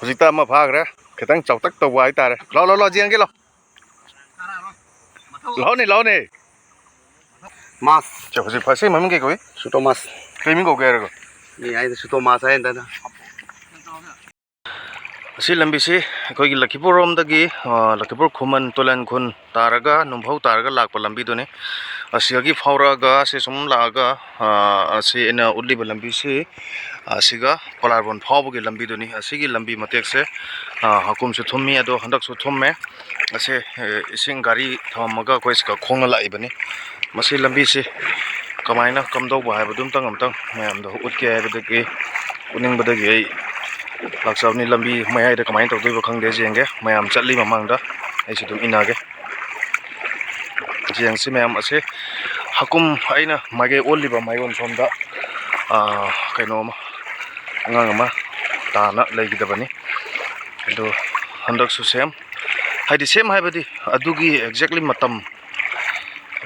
hujita ma phagre khitang chawtak tawwa ai tare lo jiang ke lo ne mas cha hujik phase maming ke koi suto mas kaimin ko ke ra ni ai suto mas ai da asi lambi se koi gi Lakhipur rom da gi Lakhipur khuman tolan khun taraga numphau taraga lakpa lambi do ne asiagi phaura ga se sum la ga asi ena udli ba lambi se asiga Palarbon phau gi lambi do ni asigi lambi matek se hakum su thummi ado handak su thumme ase ising gari thamaga koi ska khong la ibani masi lambi se kamaina kamdau ba haibadum tang amtang mayam do utke haibadagi uning badagi ai laksawni lambi mayai da kamain tawdoi ba khangde jenge mayam chatli mamang da ai sidum inage jeng si mayam ase hakum aina mage olli ba mayon somda kaino ma angang ma tana leigidabani do handak su sem haidi sem haibadi adugi exactly matam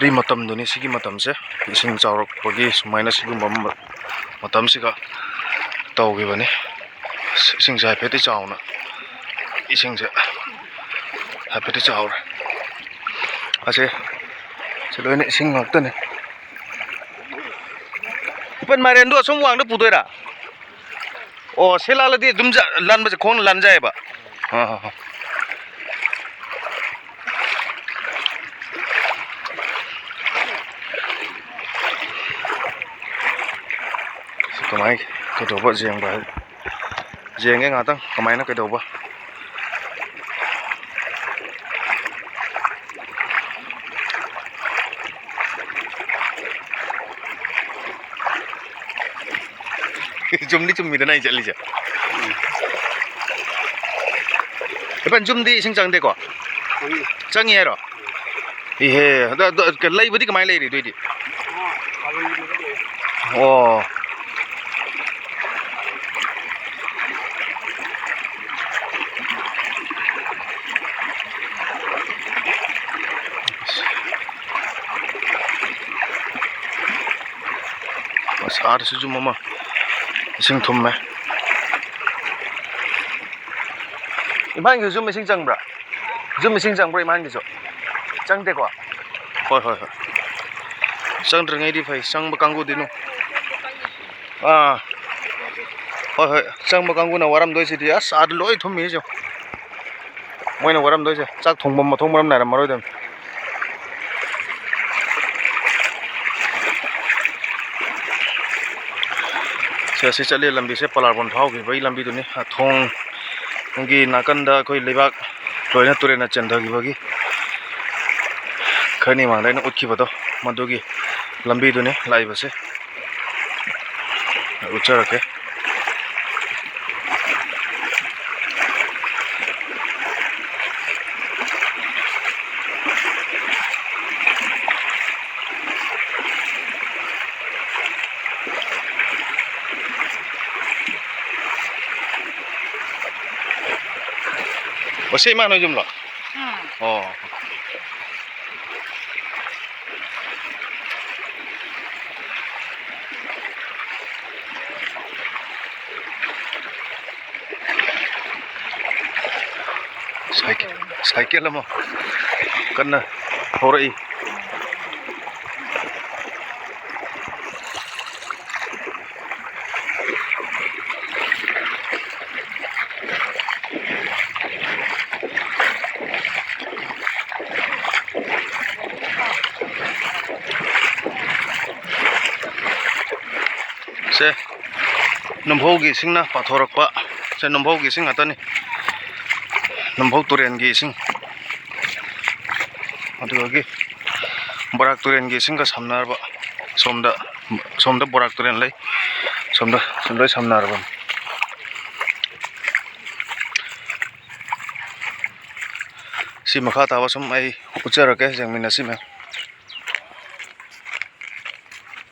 ri matam doni sigi matam se ising chawrok pagi sumaina sigum matam siga tawgi bani ising jai peti chawna ising je hapeti chawr ase chaloine ising ngaktane ipan maren do som wang da pudoira o selala di dumja lan ba khon lan jai ba ha kamai cái đồ vợ riêng và riêng cái ngã tăng kamai nó cái đồ vợ zoom đi zoom mình này chạy đi chứ cái bên zoom đi sinh chẳng thế quoi chẳng nghe rồi thì cái lấy với cái máy lấy đi tôi đi ồ 사르 수준 뭐마 생톰매 이만 그 좀 생장 브라 좀 생장 브라 이만 그죠 장대 거 허허 장 들ngay đi phải sang ba kangu dinu 허허 sang ba kangu na waram doi si dia sa loi thum mi jo moi na waram doi se chak thongbam ma thongbaram na ra maroi dem से चले लंबी से पलारबन भाव की वही लंबी दुनी थोंग उनकी नाकंदा कोई लेबाक लोयना तुरेना चंदगी बगी खनी मांगलाइन उठकी बतो मधुगी लंबी दुनी लाई बसे उच्चा रखे Masih mana jumlah? Oh. Cycle lah mau. Kena horai. Se numphau gi singna pathorak pa se numphau gi sing atani numphau turen gi sing adugi borak turen gi sing ka samnar ba somda borak turen lai somda samnar ba si makha tawa som ai uchara ke jangmina si me